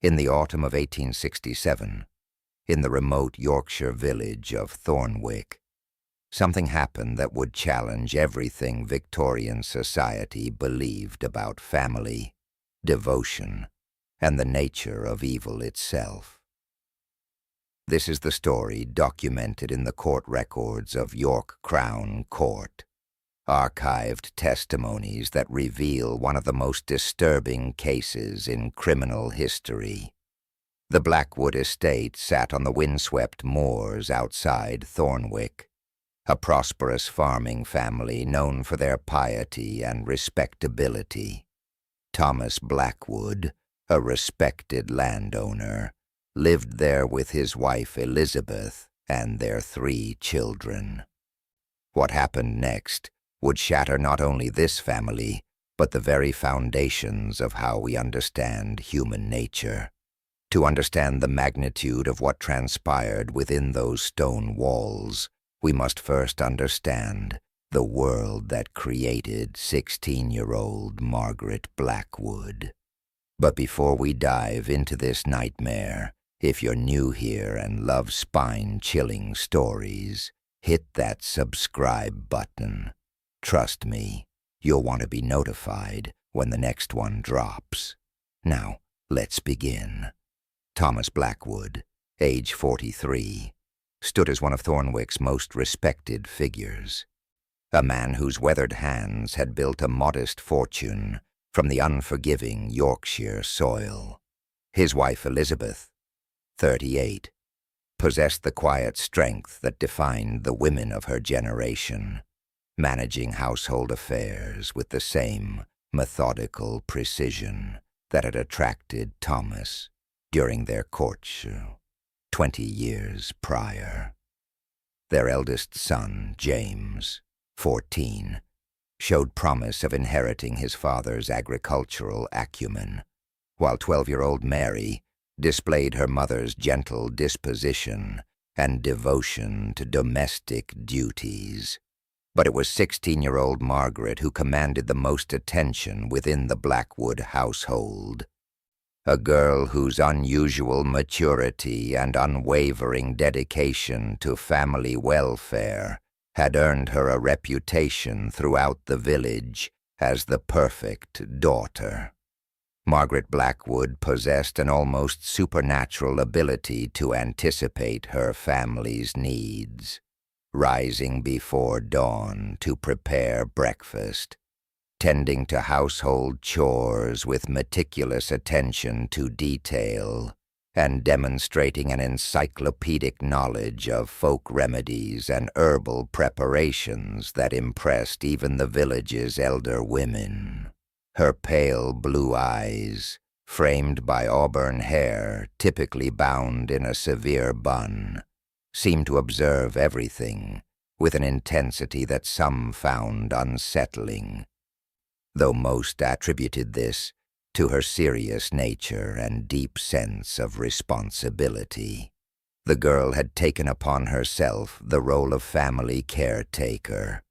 In the autumn of 1867, in the remote Yorkshire village of Thornwick, something happened that would challenge everything Victorian society believed about family, devotion, and the nature of evil itself. This is the story documented in the court records of York Crown Court, archived testimonies that reveal one of the most disturbing cases in criminal history. The Blackwood estate sat on the windswept moors outside Thornwick, a prosperous farming family known for their piety and respectability. Thomas Blackwood, a respected landowner, lived there with his wife Elizabeth and their 3 children. What happened next would shatter not only this family, but the very foundations of how we understand human nature. To understand the magnitude of what transpired within those stone walls, we must first understand the world that created 16-year-old Margaret Blackwood. But before we dive into this nightmare, if you're new here and love spine-chilling stories, hit that subscribe button. Trust me, you'll want to be notified when the next one drops. Now, let's begin. Thomas Blackwood, age 43, stood as one of Thornwick's most respected figures. A man whose weathered hands had built a modest fortune from the unforgiving Yorkshire soil. His wife Elizabeth, 38, possessed the quiet strength that defined the women of her generation, managing household affairs with the same methodical precision that had attracted Thomas during their courtship 20 years prior. Their eldest son, James, 14, showed promise of inheriting his father's agricultural acumen, while 12-year-old Mary displayed her mother's gentle disposition and devotion to domestic duties. But it was 16-year-old Margaret who commanded the most attention within the Blackwood household. A girl whose unusual maturity and unwavering dedication to family welfare had earned her a reputation throughout the village as the perfect daughter. Margaret Blackwood possessed an almost supernatural ability to anticipate her family's needs, rising before dawn to prepare breakfast, tending to household chores with meticulous attention to detail, and demonstrating an encyclopedic knowledge of folk remedies and herbal preparations that impressed even the village's elder women. Her pale blue eyes, framed by auburn hair typically bound in a severe bun, seemed to observe everything with an intensity that some found unsettling, though most attributed this to her serious nature and deep sense of responsibility. The girl had taken upon herself the role of family caretaker,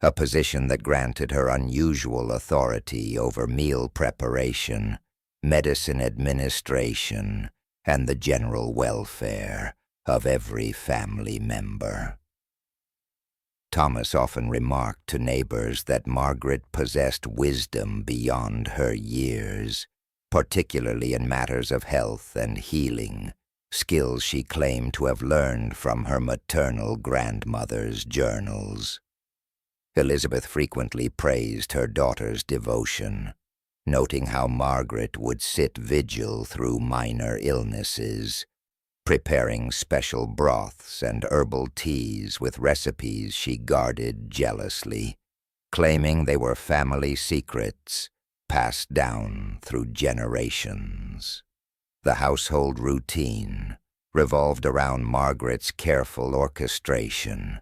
a position that granted her unusual authority over meal preparation, medicine administration, and the general welfare of every family member. Thomas often remarked to neighbors that Margaret possessed wisdom beyond her years, particularly in matters of health and healing, skills she claimed to have learned from her maternal grandmother's journals. Elizabeth frequently praised her daughter's devotion, noting how Margaret would sit vigil through minor illnesses, preparing special broths and herbal teas with recipes she guarded jealously, claiming they were family secrets passed down through generations. The household routine revolved around Margaret's careful orchestration,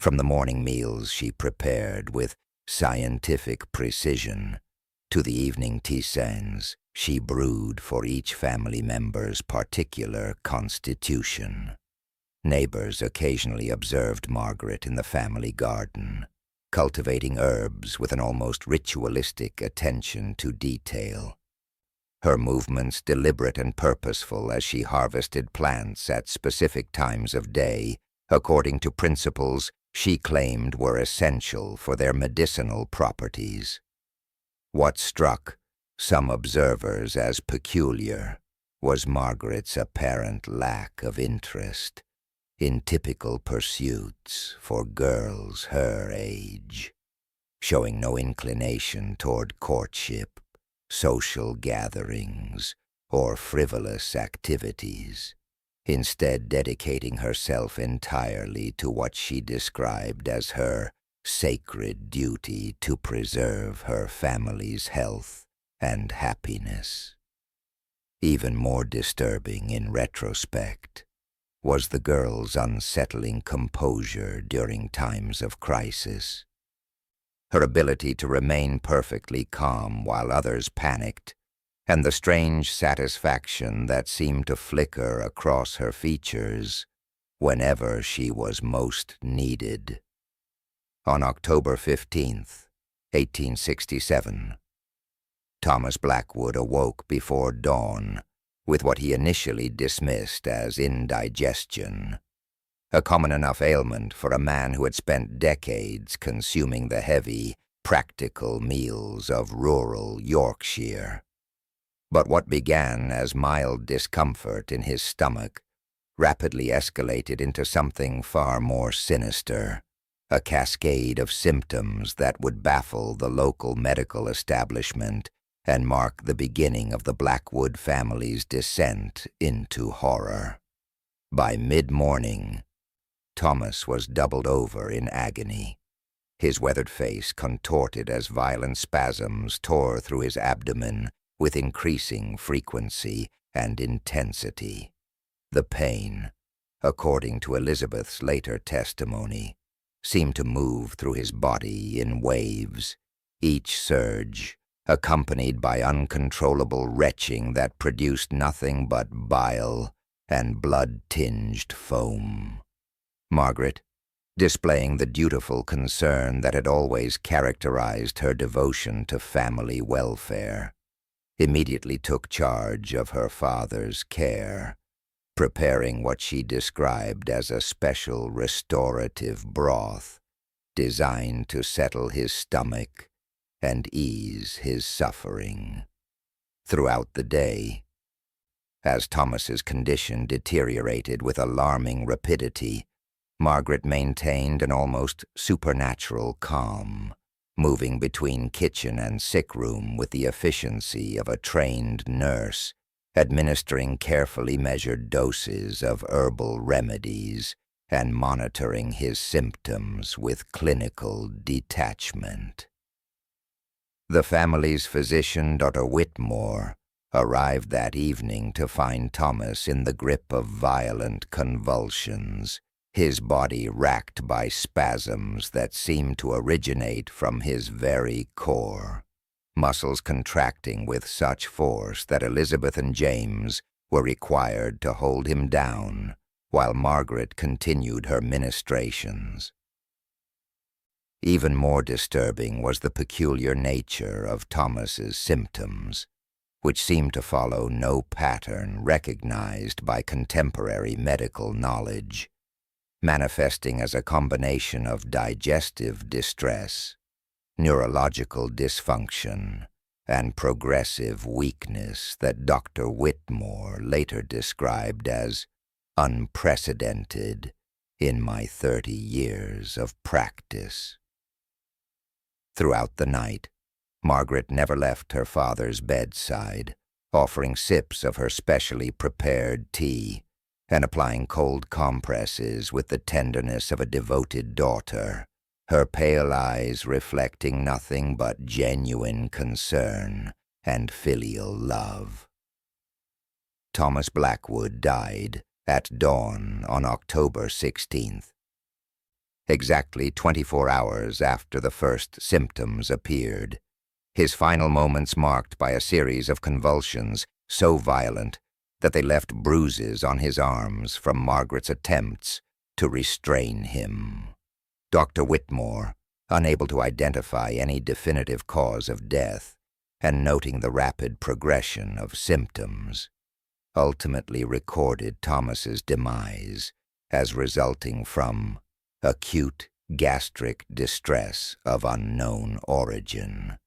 from the morning meals she prepared with scientific precision to the evening tisanes she brewed for each family member's particular constitution. Neighbors occasionally observed Margaret in the family garden, cultivating herbs with an almost ritualistic attention to detail. her movements deliberate and purposeful as she harvested plants at specific times of day, according to principles she claimed were essential for their medicinal properties. What struck some observers as peculiar was Margaret's apparent lack of interest in typical pursuits for girls her age, showing no inclination toward courtship, social gatherings, or frivolous activities, instead dedicating herself entirely to what she described as her sacred duty to preserve her family's health and happiness. Even more disturbing in retrospect was the girl's unsettling composure during times of crisis. Her ability to remain perfectly calm while others panicked, and the strange satisfaction that seemed to flicker across her features whenever she was most needed. On October 15th, 1867, Thomas Blackwood awoke before dawn with what he initially dismissed as indigestion, a common enough ailment for a man who had spent decades consuming the heavy, practical meals of rural Yorkshire. But what began as mild discomfort in his stomach rapidly escalated into something far more sinister, a cascade of symptoms that would baffle the local medical establishment and mark the beginning of the Blackwood family's descent into horror. By mid-morning, Thomas was doubled over in agony, his weathered face contorted as violent spasms tore through his abdomen with increasing frequency and intensity. The pain, according to Elizabeth's later testimony, seemed to move through his body in waves, each surge accompanied by uncontrollable retching that produced nothing but bile and blood-tinged foam. Margaret, displaying the dutiful concern that had always characterized her devotion to family welfare, immediately took charge of her father's care, preparing what she described as a special restorative broth designed to settle his stomach and ease his suffering. Throughout the day, as Thomas's condition deteriorated with alarming rapidity, Margaret maintained an almost supernatural calm, moving between kitchen and sick room with the efficiency of a trained nurse, administering carefully measured doses of herbal remedies and monitoring his symptoms with clinical detachment. The family's physician, Dr. Whitmore, arrived that evening to find Thomas in the grip of violent convulsions, his body racked by spasms that seemed to originate from his very core, muscles contracting with such force that Elizabeth and James were required to hold him down while Margaret continued her ministrations. Even more disturbing was the peculiar nature of Thomas's symptoms, which seemed to follow no pattern recognized by contemporary medical knowledge, manifesting as a combination of digestive distress, neurological dysfunction, and progressive weakness that Dr. Whitmore later described as unprecedented in my 30 years of practice. Throughout the night, Margaret never left her father's bedside, offering sips of her specially prepared tea and applying cold compresses with the tenderness of a devoted daughter, her pale eyes reflecting nothing but genuine concern and filial love. Thomas Blackwood died at dawn on October 16th. Exactly 24 hours after the first symptoms appeared, his final moments marked by a series of convulsions so violent that they left bruises on his arms from Margaret's attempts to restrain him. Dr. Whitmore, unable to identify any definitive cause of death, and noting the rapid progression of symptoms, ultimately recorded Thomas's demise as resulting from acute gastric distress of unknown origin,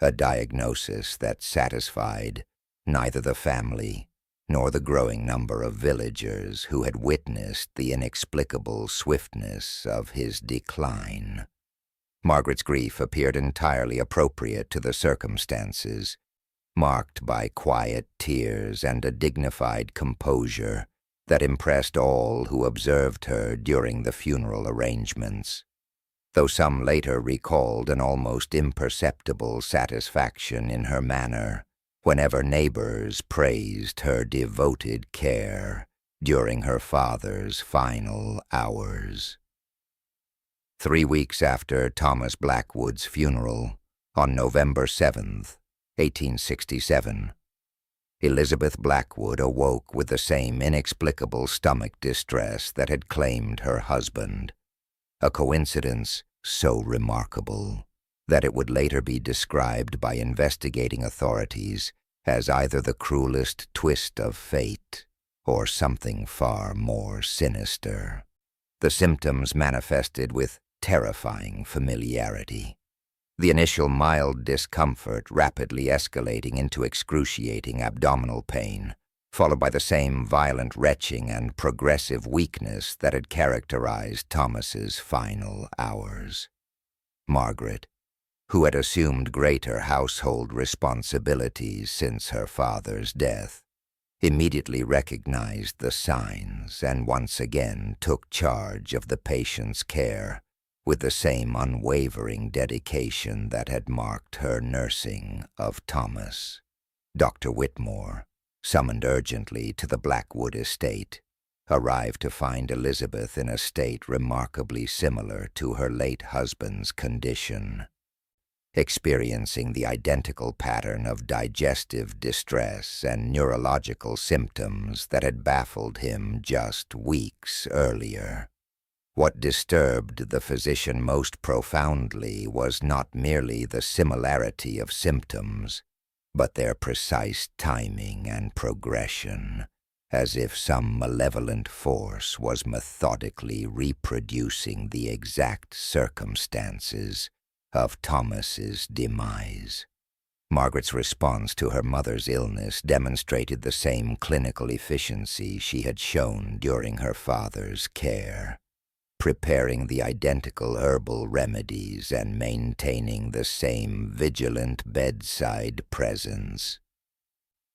a diagnosis that satisfied neither the family nor the growing number of villagers who had witnessed the inexplicable swiftness of his decline. Margaret's grief appeared entirely appropriate to the circumstances, marked by quiet tears and a dignified composure that impressed all who observed her during the funeral arrangements, though some later recalled an almost imperceptible satisfaction in her manner whenever neighbors praised her devoted care during her father's final hours. 3 weeks after Thomas Blackwood's funeral, on November 7th, 1867, Elizabeth Blackwood awoke with the same inexplicable stomach distress that had claimed her husband, a coincidence so remarkable that it would later be described by investigating authorities as either the cruelest twist of fate or something far more sinister. The symptoms manifested with terrifying familiarity. The initial mild discomfort rapidly escalating into excruciating abdominal pain, followed by the same violent retching and progressive weakness that had characterized Thomas's final hours. Margaret, who had assumed greater household responsibilities since her father's death, immediately recognized the signs and once again took charge of the patient's care with the same unwavering dedication that had marked her nursing of Thomas. Dr. Whitmore, summoned urgently to the Blackwood estate, arrived to find Elizabeth in a state remarkably similar to her late husband's condition, experiencing the identical pattern of digestive distress and neurological symptoms that had baffled him just weeks earlier. What disturbed the physician most profoundly was not merely the similarity of symptoms, but their precise timing and progression, as if some malevolent force was methodically reproducing the exact circumstances of Thomas's demise. Margaret's response to her mother's illness demonstrated the same clinical efficiency she had shown during her father's care, preparing the identical herbal remedies and maintaining the same vigilant bedside presence.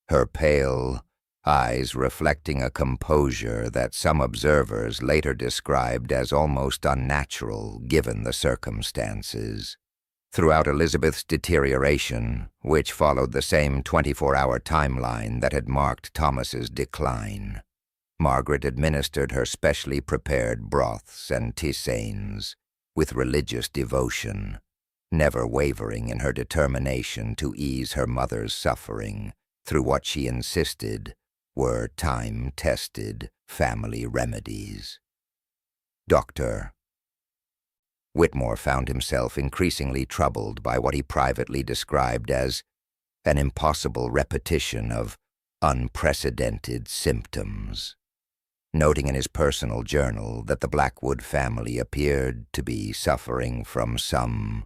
Her pale eyes reflecting a composure that some observers later described as almost unnatural given the circumstances. Throughout Elizabeth's deterioration, which followed the same 24-hour timeline that had marked Thomas's decline, Margaret administered her specially prepared broths and tisanes with religious devotion, never wavering in her determination to ease her mother's suffering through what she insisted were time-tested family remedies. Dr. Whitmore found himself increasingly troubled by what he privately described as an impossible repetition of unprecedented symptoms, noting in his personal journal that the Blackwood family appeared to be suffering from some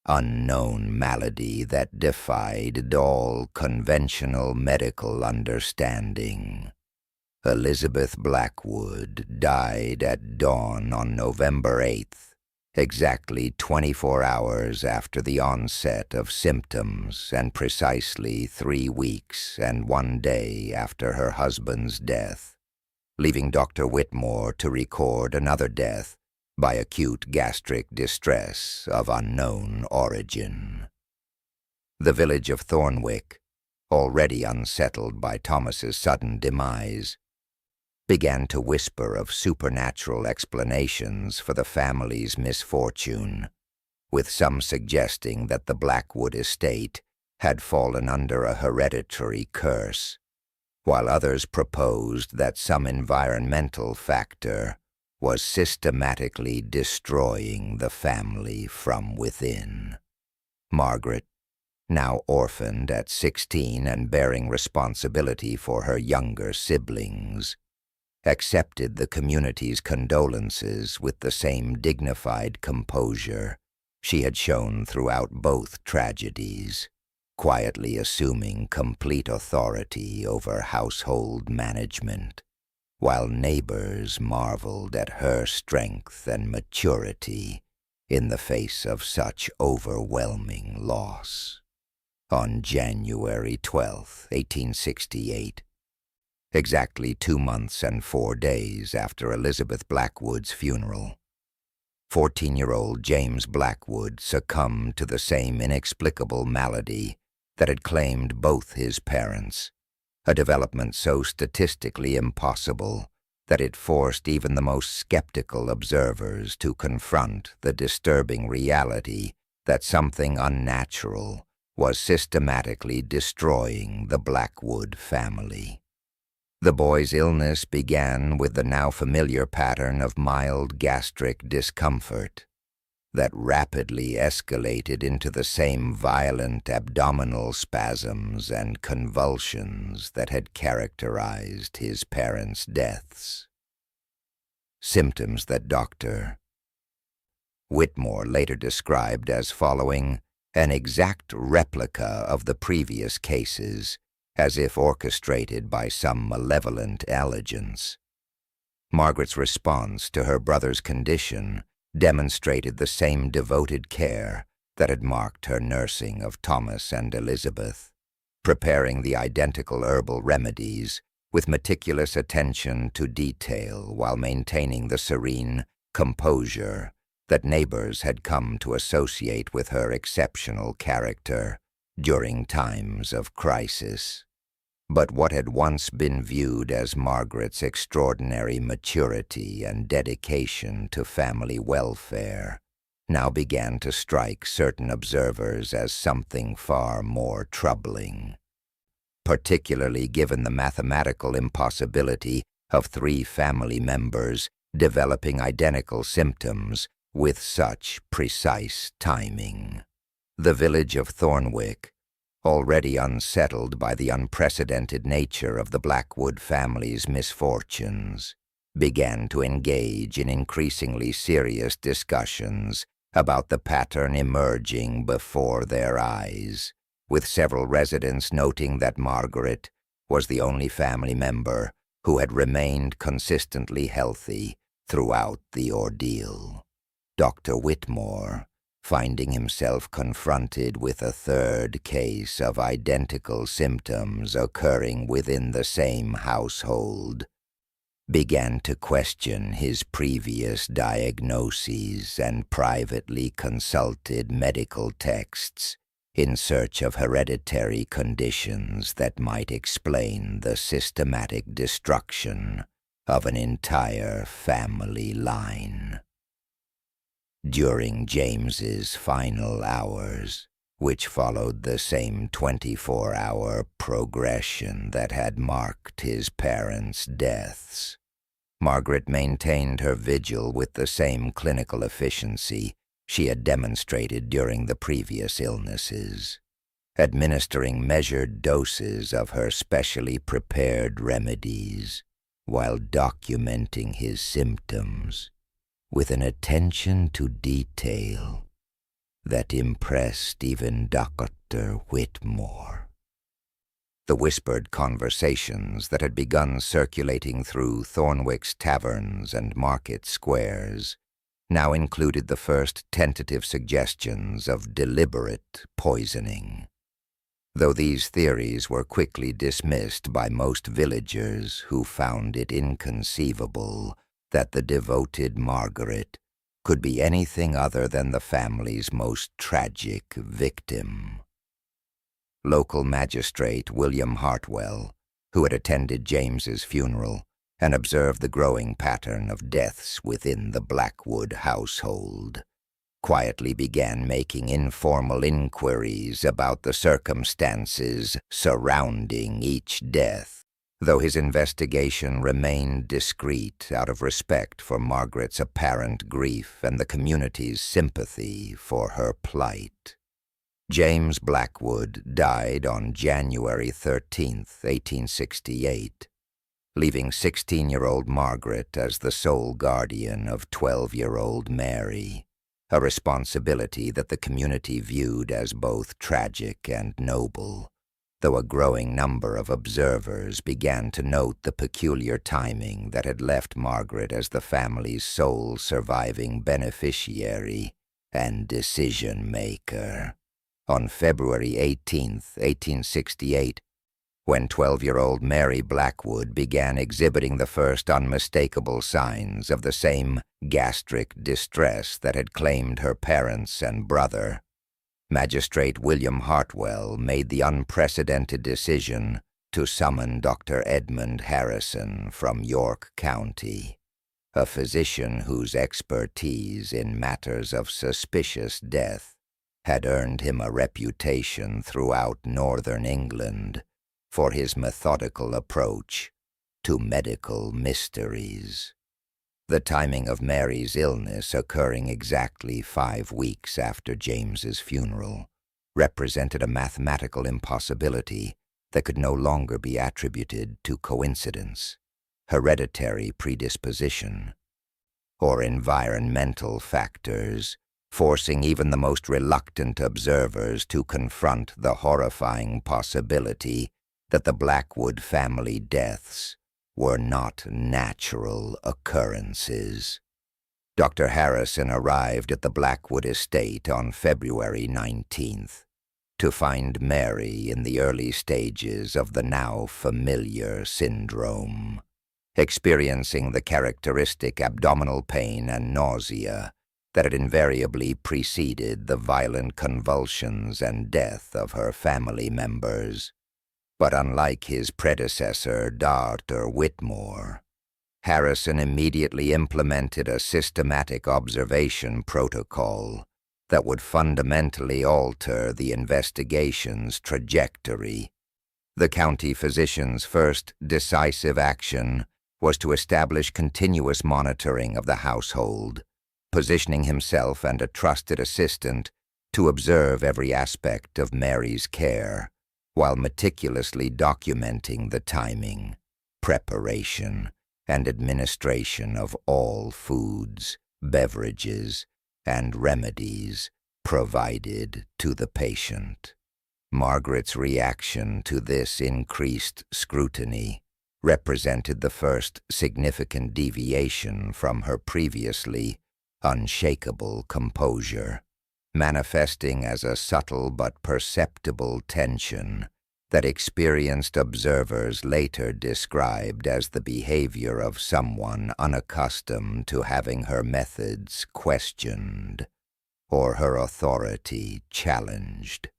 unknown malady that defied all conventional medical understanding. Elizabeth Blackwood died at dawn on November 8th, exactly 24 hours after the onset of symptoms and precisely 3 weeks and 1 day after her husband's death, leaving Dr. Whitmore to record another death by acute gastric distress of unknown origin. The village of Thornwick, already unsettled by Thomas's sudden demise, began to whisper of supernatural explanations for the family's misfortune, with some suggesting that the Blackwood estate had fallen under a hereditary curse, while others proposed that some environmental factor was systematically destroying the family from within. Margaret, now orphaned at 16 and bearing responsibility for her younger siblings, accepted the community's condolences with the same dignified composure she had shown throughout both tragedies, quietly assuming complete authority over household management, while neighbors marveled at her strength and maturity in the face of such overwhelming loss. On January 12, 1868, exactly 2 months and 4 days after Elizabeth Blackwood's funeral, 14-year-old James Blackwood succumbed to the same inexplicable malady that had claimed both his parents, a development so statistically impossible that it forced even the most skeptical observers to confront the disturbing reality that something unnatural was systematically destroying the Blackwood family. The boy's illness began with the now familiar pattern of mild gastric discomfort that rapidly escalated into the same violent abdominal spasms and convulsions that had characterized his parents' deaths. Symptoms that Dr. Whitmore later described as following an exact replica of the previous cases, as if orchestrated by some malevolent allegiance. Margaret's response to her brother's condition demonstrated the same devoted care that had marked her nursing of Thomas and Elizabeth, preparing the identical herbal remedies with meticulous attention to detail while maintaining the serene composure that neighbors had come to associate with her exceptional character during times of crisis. But what had once been viewed as Margaret's extraordinary maturity and dedication to family welfare now began to strike certain observers as something far more troubling, particularly given the mathematical impossibility of 3 family members developing identical symptoms with such precise timing. The village of Thornwick, already unsettled by the unprecedented nature of the Blackwood family's misfortunes, began to engage in increasingly serious discussions about the pattern emerging before their eyes, with several residents noting that Margaret was the only family member who had remained consistently healthy throughout the ordeal. Dr. Whitmore, finding himself confronted with a 3rd case of identical symptoms occurring within the same household, began to question his previous diagnoses and privately consulted medical texts in search of hereditary conditions that might explain the systematic destruction of an entire family line. During James's final hours, which followed the same 24-hour progression that had marked his parents' deaths, Margaret maintained her vigil with the same clinical efficiency she had demonstrated during the previous illnesses, administering measured doses of her specially prepared remedies while documenting his symptoms with an attention to detail that impressed even Dr. Whitmore. The whispered conversations that had begun circulating through Thornwick's taverns and market squares now included the first tentative suggestions of deliberate poisoning, though these theories were quickly dismissed by most villagers who found it inconceivable that the devoted Margaret could be anything other than the family's most tragic victim. Local magistrate William Hartwell, who had attended James's funeral and observed the growing pattern of deaths within the Blackwood household, quietly began making informal inquiries about the circumstances surrounding each death, though his investigation remained discreet out of respect for Margaret's apparent grief and the community's sympathy for her plight. James Blackwood died on January 13th, 1868, leaving 16-year-old Margaret as the sole guardian of 12-year-old Mary, a responsibility that the community viewed as both tragic and noble, though a growing number of observers began to note the peculiar timing that had left Margaret as the family's sole surviving beneficiary and decision-maker. On February 18, 1868, when 12-year-old Mary Blackwood began exhibiting the first unmistakable signs of the same gastric distress that had claimed her parents and brother, Magistrate William Hartwell made the unprecedented decision to summon Dr. Edmund Harrison from York County, a physician whose expertise in matters of suspicious death had earned him a reputation throughout northern England for his methodical approach to medical mysteries. The timing of Mary's illness occurring exactly 5 weeks after James's funeral represented a mathematical impossibility that could no longer be attributed to coincidence, hereditary predisposition, or environmental factors, forcing even the most reluctant observers to confront the horrifying possibility that the Blackwood family deaths were not natural occurrences. Dr. Harrison arrived at the Blackwood estate on February 19th to find Mary in the early stages of the now familiar syndrome, experiencing the characteristic abdominal pain and nausea that had invariably preceded the violent convulsions and death of her family members. But unlike his predecessor, Dr. Whitmore, Harrison immediately implemented a systematic observation protocol that would fundamentally alter the investigation's trajectory. The county physician's first decisive action was to establish continuous monitoring of the household, positioning himself and a trusted assistant to observe every aspect of Mary's care, while meticulously documenting the timing, preparation, and administration of all foods, beverages, and remedies provided to the patient. Margaret's reaction to this increased scrutiny represented the first significant deviation from her previously unshakable composure, manifesting as a subtle but perceptible tension that experienced observers later described as the behavior of someone unaccustomed to having her methods questioned or her authority challenged.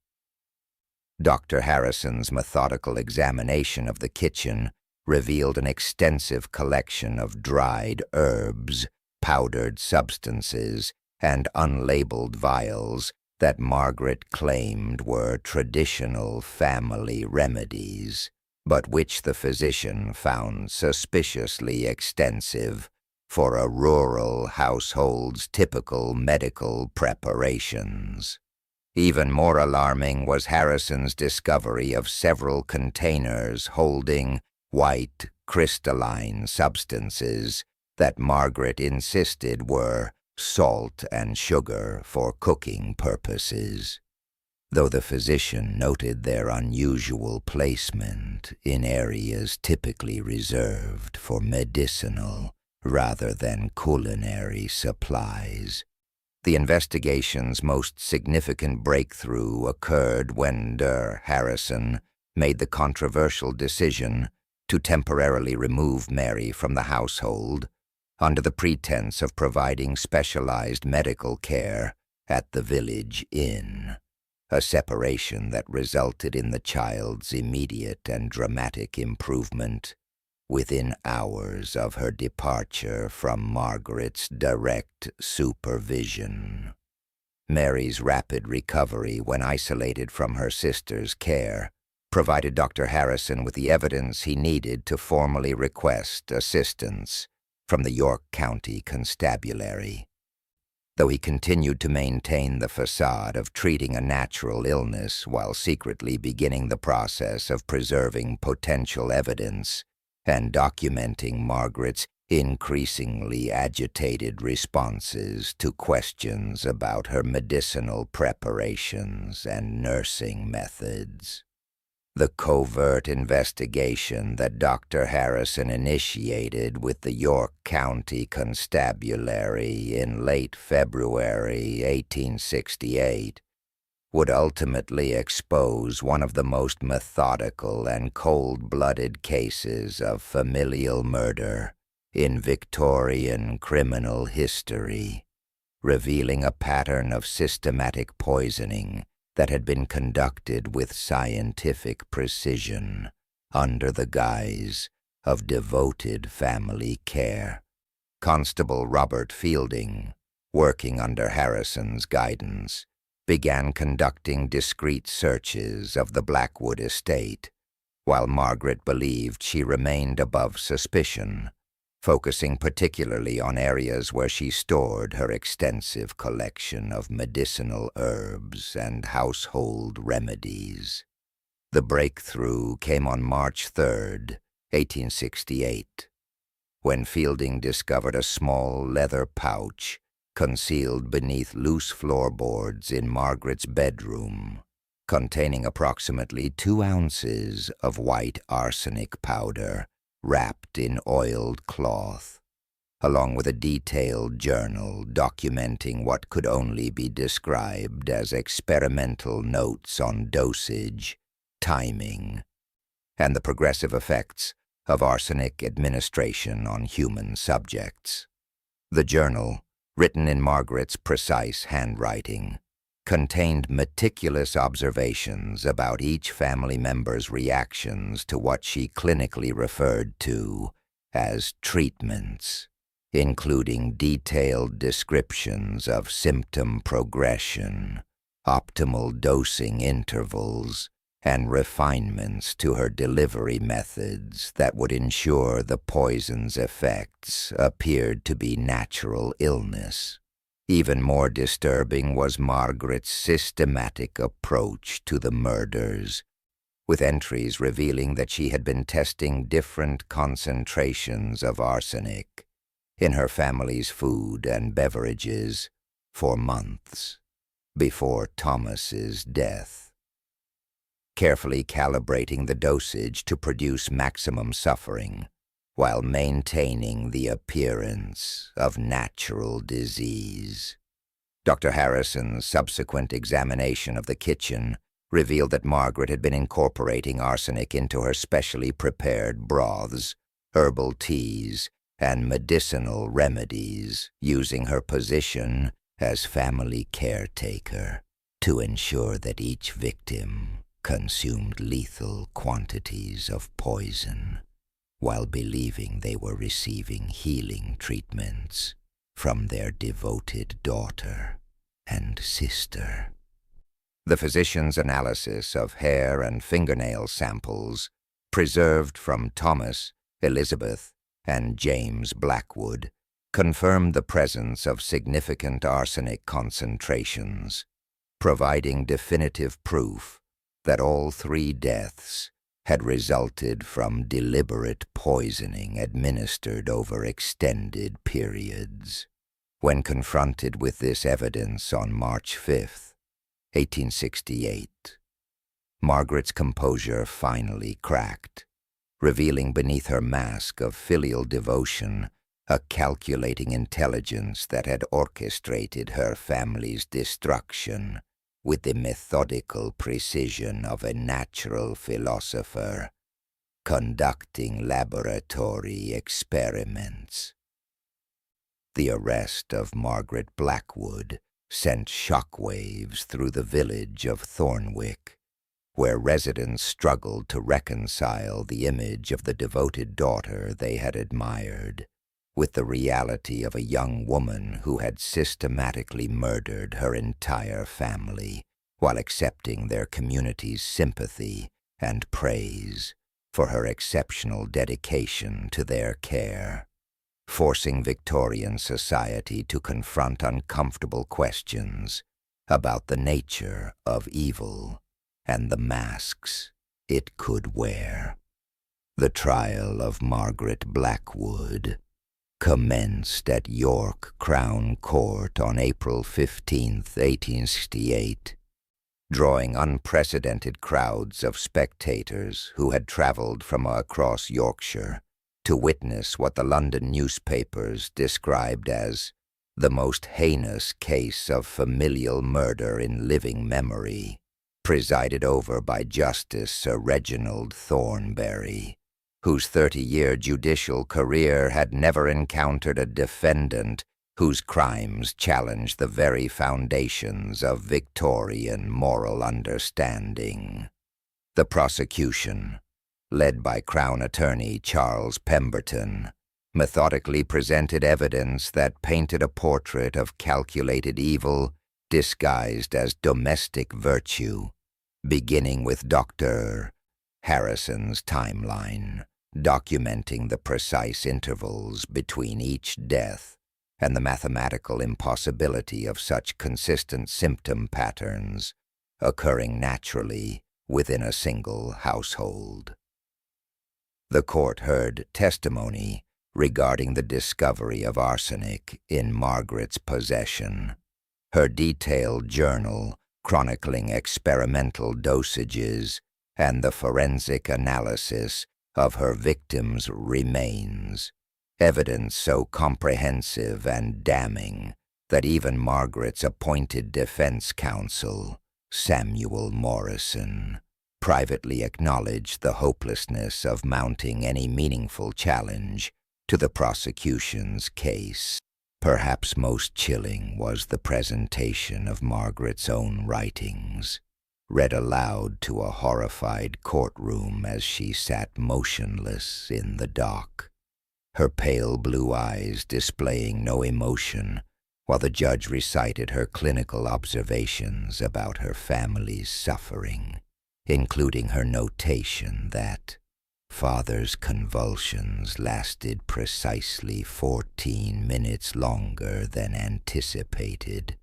Dr. Harrison's methodical examination of the kitchen revealed an extensive collection of dried herbs, powdered substances, and unlabeled vials that Margaret claimed were traditional family remedies, but which the physician found suspiciously extensive for a rural household's typical medical preparations. Even more alarming was Harrison's discovery of several containers holding white, crystalline substances that Margaret insisted were salt and sugar for cooking purposes, though the physician noted their unusual placement in areas typically reserved for medicinal rather than culinary supplies. The investigation's most significant breakthrough occurred when Dr. Harrison made the controversial decision to temporarily remove Mary from the household under the pretense of providing specialized medical care at the village inn, a separation that resulted in the child's immediate and dramatic improvement within hours of her departure from Margaret's direct supervision. Mary's rapid recovery when isolated from her sister's care provided Dr. Harrison with the evidence he needed to formally request assistance from the York County Constabulary. though he continued to maintain the facade of treating a natural illness while secretly beginning the process of preserving potential evidence and documenting Margaret's increasingly agitated responses to questions about her medicinal preparations and nursing methods. The covert investigation that Dr. Harrison initiated with the York County Constabulary in late February 1868 would ultimately expose one of the most methodical and cold-blooded cases of familial murder in Victorian criminal history, revealing a pattern of systematic poisoning that had been conducted with scientific precision under the guise of devoted family care. Constable Robert Fielding, working under Harrison's guidance, began conducting discreet searches of the Blackwood estate, while Margaret believed she remained above suspicion, focusing particularly on areas where she stored her extensive collection of medicinal herbs and household remedies. The breakthrough came on March 3, 1868, when Fielding discovered a small leather pouch concealed beneath loose floorboards in Margaret's bedroom, containing approximately 2 ounces of white arsenic powder wrapped in oiled cloth, along with a detailed journal documenting what could only be described as experimental notes on dosage, timing, and the progressive effects of arsenic administration on human subjects. The journal, written in Margaret's precise handwriting, contained meticulous observations about each family member's reactions to what she clinically referred to as treatments, including detailed descriptions of symptom progression, optimal dosing intervals, and refinements to her delivery methods that would ensure the poison's effects appeared to be natural illness. Even more disturbing was Margaret's systematic approach to the murders, with entries revealing that she had been testing different concentrations of arsenic in her family's food and beverages for months before Thomas's death, carefully calibrating the dosage to produce maximum suffering while maintaining the appearance of natural disease. Dr. Harrison's subsequent examination of the kitchen revealed that Margaret had been incorporating arsenic into her specially prepared broths, herbal teas, and medicinal remedies, using her position as family caretaker to ensure that each victim consumed lethal quantities of poison, while believing they were receiving healing treatments from their devoted daughter and sister. The physician's analysis of hair and fingernail samples preserved from Thomas, Elizabeth, and James Blackwood confirmed the presence of significant arsenic concentrations, providing definitive proof that all 3 deaths had resulted from deliberate poisoning administered over extended periods. When confronted with this evidence on March 5, 1868, Margaret's composure finally cracked, revealing beneath her mask of filial devotion a calculating intelligence that had orchestrated her family's destruction with the methodical precision of a natural philosopher conducting laboratory experiments. The arrest of Margaret Blackwood sent shockwaves through the village of Thornwick, where residents struggled to reconcile the image of the devoted daughter they had admired with the reality of a young woman who had systematically murdered her entire family while accepting their community's sympathy and praise for her exceptional dedication to their care. forcing Victorian society to confront uncomfortable questions about the nature of evil and the masks it could wear. The trial of Margaret Blackwood commenced at York Crown Court on April 15, 1868, drawing unprecedented crowds of spectators who had travelled from across Yorkshire to witness what the London newspapers described as the most heinous case of familial murder in living memory, presided over by Justice Sir Reginald Thornbury, whose 30-year judicial career had never encountered a defendant whose crimes challenged the very foundations of Victorian moral understanding. The prosecution, led by Crown Attorney Charles Pemberton, methodically presented evidence that painted a portrait of calculated evil disguised as domestic virtue, beginning with Dr. Harrison's timeline, documenting the precise intervals between each death and the mathematical impossibility of such consistent symptom patterns occurring naturally within a single household. The court heard testimony regarding the discovery of arsenic in Margaret's possession, her detailed journal chronicling experimental dosages, and the forensic analysis of her victim's remains, evidence so comprehensive and damning that even Margaret's appointed defense counsel, Samuel Morrison, privately acknowledged the hopelessness of mounting any meaningful challenge to the prosecution's case. Perhaps most chilling was the presentation of Margaret's own writings, read aloud to a horrified courtroom as she sat motionless in the dock, her pale blue eyes displaying no emotion, while the judge recited her clinical observations about her family's suffering, including her notation that father's convulsions lasted precisely 14 minutes longer than anticipated,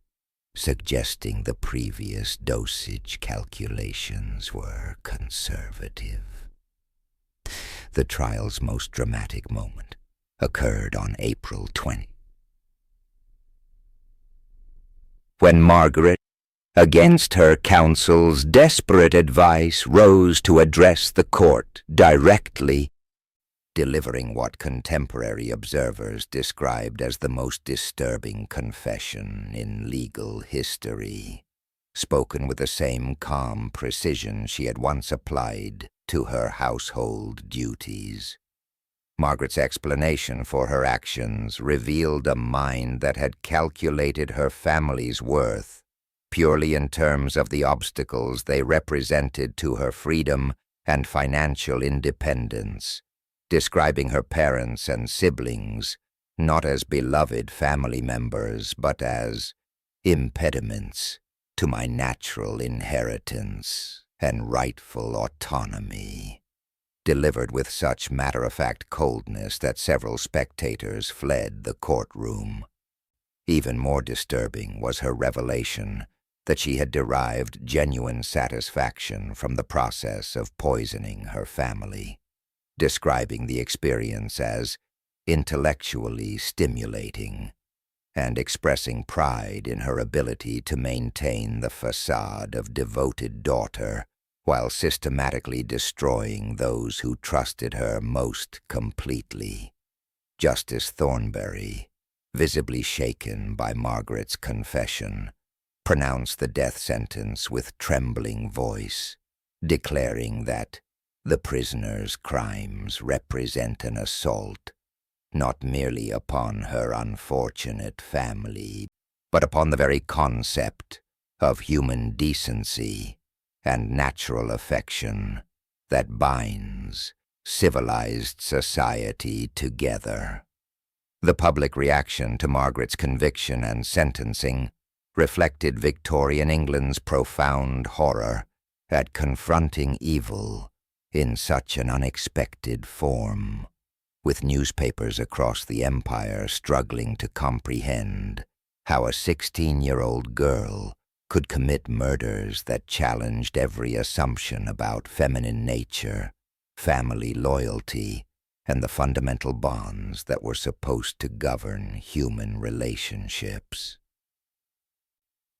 suggesting the previous dosage calculations were conservative. The trial's most dramatic moment occurred on April 20, when Margaret, against her counsel's desperate advice, rose to address the court directly, delivering what contemporary observers described as the most disturbing confession in legal history, spoken with the same calm precision she had once applied to her household duties. Margaret's explanation for her actions revealed a mind that had calculated her family's worth purely in terms of the obstacles they represented to her freedom and financial independence, describing her parents and siblings not as beloved family members but as impediments to my natural inheritance and rightful autonomy, delivered with such matter-of-fact coldness that several spectators fled the courtroom. Even more disturbing was her revelation that she had derived genuine satisfaction from the process of poisoning her family, describing the experience as intellectually stimulating and expressing pride in her ability to maintain the facade of devoted daughter while systematically destroying those who trusted her most completely. Justice Thornbury, visibly shaken by Margaret's confession, pronounced the death sentence with trembling voice, declaring that the prisoner's crimes represent an assault not merely upon her unfortunate family, but upon the very concept of human decency and natural affection that binds civilized society together. The public reaction to Margaret's conviction and sentencing reflected Victorian England's profound horror at confronting evil in such an unexpected form. with newspapers across the empire struggling to comprehend how a 16-year-old girl could commit murders that challenged every assumption about feminine nature, family loyalty, and the fundamental bonds that were supposed to govern human relationships.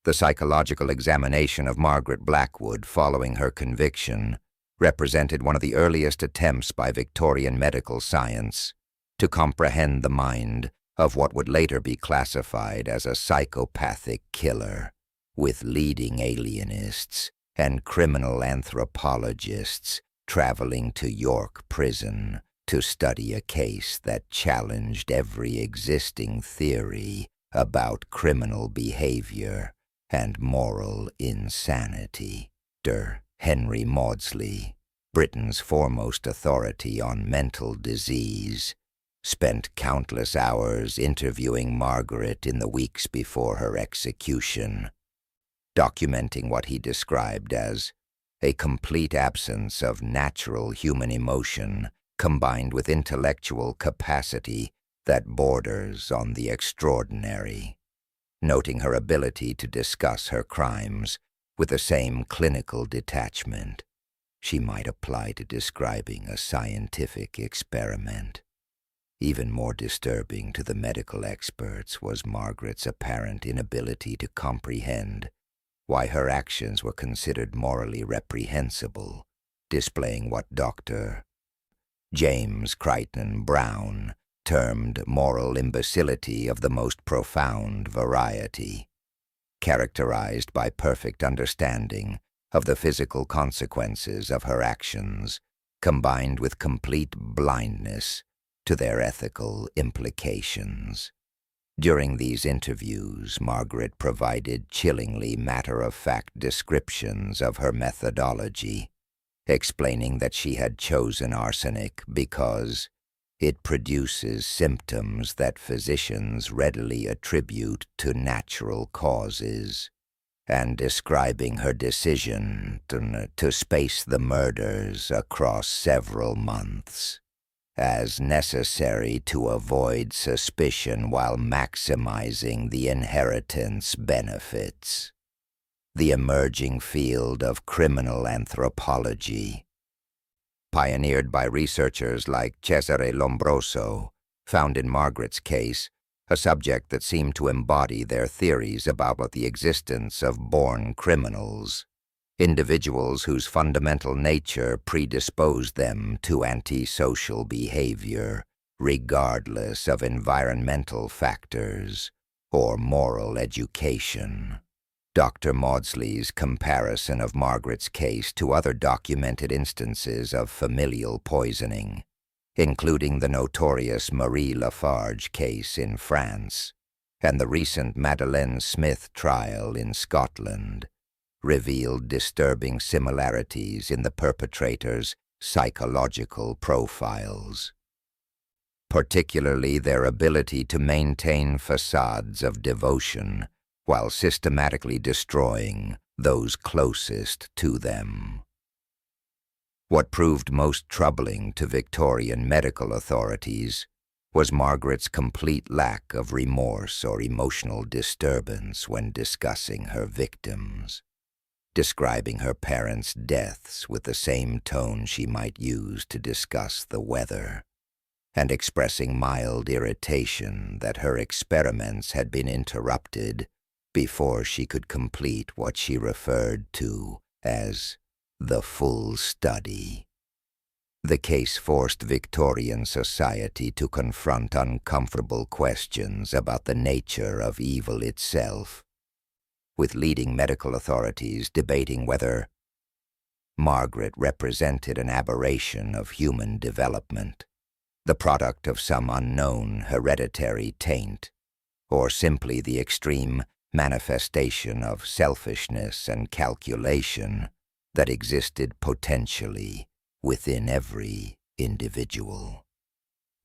The psychological examination of Margaret Blackwood following her conviction represented one of the earliest attempts by Victorian medical science to comprehend the mind of what would later be classified as a psychopathic killer, with leading alienists and criminal anthropologists traveling to York prison to study a case that challenged every existing theory about criminal behavior and moral insanity. Dr. Henry Maudsley, Britain's foremost authority on mental disease, spent countless hours interviewing Margaret in the weeks before her execution, documenting what he described as a complete absence of natural human emotion combined with intellectual capacity that borders on the extraordinary, noting her ability to discuss her crimes with the same clinical detachment she might apply to describing a scientific experiment. Even more disturbing to the medical experts was Margaret's apparent inability to comprehend why her actions were considered morally reprehensible, displaying what Dr. James Crichton Browne termed moral imbecility of the most profound variety, characterized by perfect understanding of the physical consequences of her actions, combined with complete blindness to their ethical implications. During these interviews, Margaret provided chillingly matter-of-fact descriptions of her methodology, explaining that she had chosen arsenic because it produces symptoms that physicians readily attribute to natural causes, and describing her decision to space the murders across several months as necessary to avoid suspicion while maximizing the inheritance benefits. The emerging field of criminal anthropology, pioneered by researchers like Cesare Lombroso, found in Margaret's case a subject that seemed to embody their theories about the existence of born criminals, individuals whose fundamental nature predisposed them to antisocial behavior, regardless of environmental factors or moral education. Dr. Maudsley's comparison of Margaret's case to other documented instances of familial poisoning, including the notorious Marie Lafarge case in France and the recent Madeleine Smith trial in Scotland, revealed disturbing similarities in the perpetrators' psychological profiles, particularly their ability to maintain facades of devotion while systematically destroying those closest to them. What proved most troubling to Victorian medical authorities was Margaret's complete lack of remorse or emotional disturbance when discussing her victims, describing her parents' deaths with the same tone she might use to discuss the weather, and expressing mild irritation that her experiments had been interrupted before she could complete what she referred to as the full study. The case forced Victorian society to confront uncomfortable questions about the nature of evil itself, with leading medical authorities debating whether Margaret represented an aberration of human development, the product of some unknown hereditary taint, or simply the extreme manifestation of selfishness and calculation that existed potentially within every individual.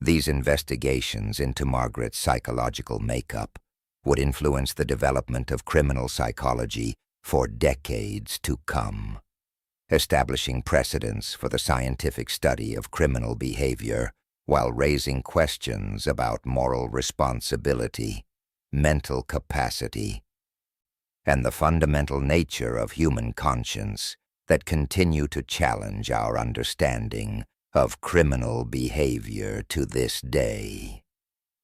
These investigations into Margaret's psychological makeup would influence the development of criminal psychology for decades to come, establishing precedents for the scientific study of criminal behavior while raising questions about moral responsibility, mental capacity, and the fundamental nature of human conscience that continue to challenge our understanding of criminal behavior to this day.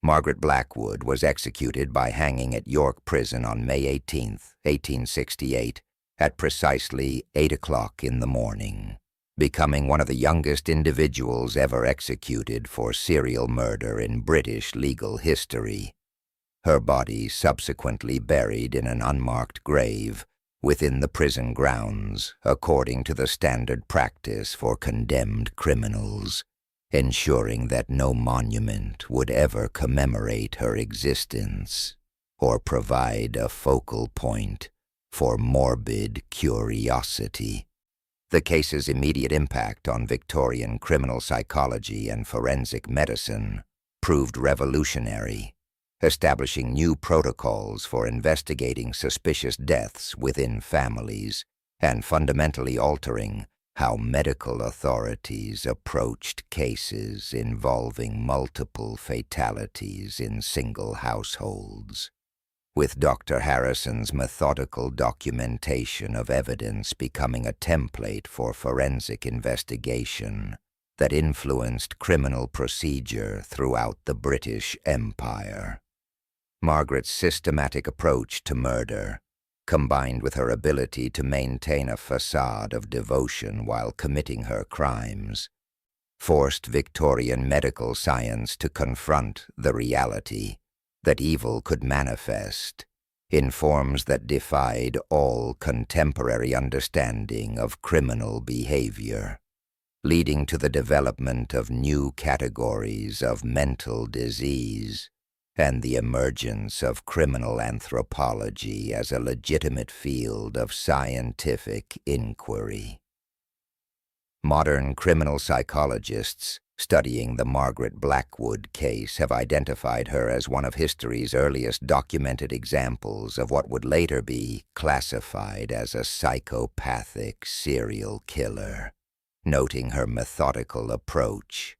Margaret Blackwood was executed by hanging at York Prison on May 18, 1868, at precisely 8 o'clock in the morning, becoming one of the youngest individuals ever executed for serial murder in British legal history. Her body subsequently buried in an unmarked grave within the prison grounds, according to the standard practice for condemned criminals, ensuring that no monument would ever commemorate her existence or provide a focal point for morbid curiosity. The case's immediate impact on Victorian criminal psychology and forensic medicine proved revolutionary, establishing new protocols for investigating suspicious deaths within families and fundamentally altering how medical authorities approached cases involving multiple fatalities in single households. With Dr. Harrison's methodical documentation of evidence becoming a template for forensic investigation that influenced criminal procedure throughout the British Empire. Margaret's systematic approach to murder, combined with her ability to maintain a facade of devotion while committing her crimes, forced Victorian medical science to confront the reality that evil could manifest in forms that defied all contemporary understanding of criminal behavior, leading to the development of new categories of mental disease and the emergence of criminal anthropology as a legitimate field of scientific inquiry. Modern criminal psychologists studying the Margaret Blackwood case have identified her as one of history's earliest documented examples of what would later be classified as a psychopathic serial killer, noting her methodical approach,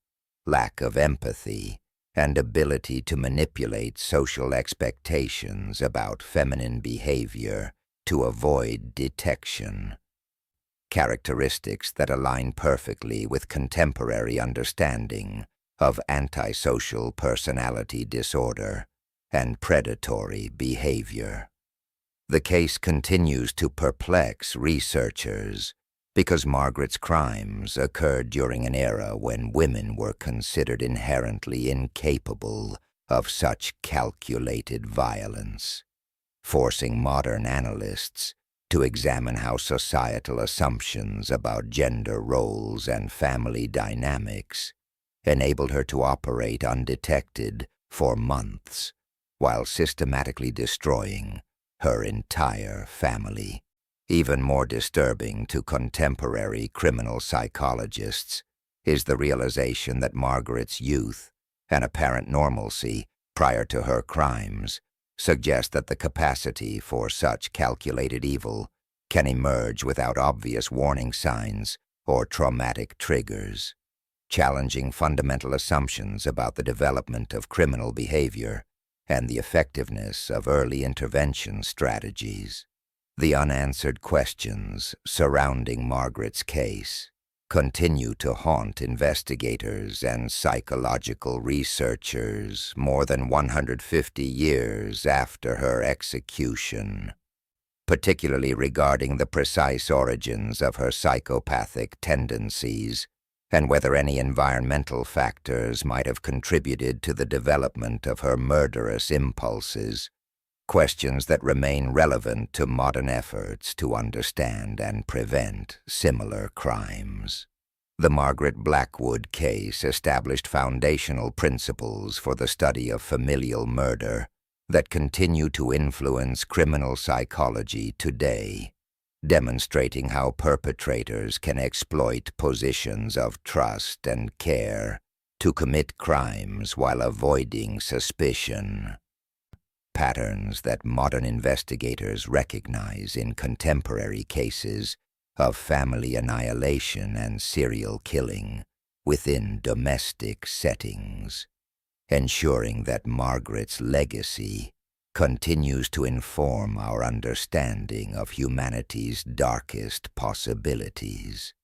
lack of empathy, and ability to manipulate social expectations about feminine behavior to avoid detection. Characteristics that align perfectly with contemporary understanding of antisocial personality disorder and predatory behavior. The case continues to perplex researchers because Margaret's crimes occurred during an era when women were considered inherently incapable of such calculated violence, forcing modern analysts to examine how societal assumptions about gender roles and family dynamics enabled her to operate undetected for months while systematically destroying her entire family. Even more disturbing to contemporary criminal psychologists is the realization that Margaret's youth and apparent normalcy prior to her crimes suggest that the capacity for such calculated evil can emerge without obvious warning signs or traumatic triggers, challenging fundamental assumptions about the development of criminal behavior and the effectiveness of early intervention strategies. The unanswered questions surrounding Margaret's case continue to haunt investigators and psychological researchers more than 150 years after her execution, particularly regarding the precise origins of her psychopathic tendencies and whether any environmental factors might have contributed to the development of her murderous impulses. Questions that remain relevant to modern efforts to understand and prevent similar crimes. The Margaret Blackwood case established foundational principles for the study of familial murder that continue to influence criminal psychology today, demonstrating how perpetrators can exploit positions of trust and care to commit crimes while avoiding suspicion. Patterns that modern investigators recognize in contemporary cases of family annihilation and serial killing within domestic settings, ensuring that Margaret's legacy continues to inform our understanding of humanity's darkest possibilities.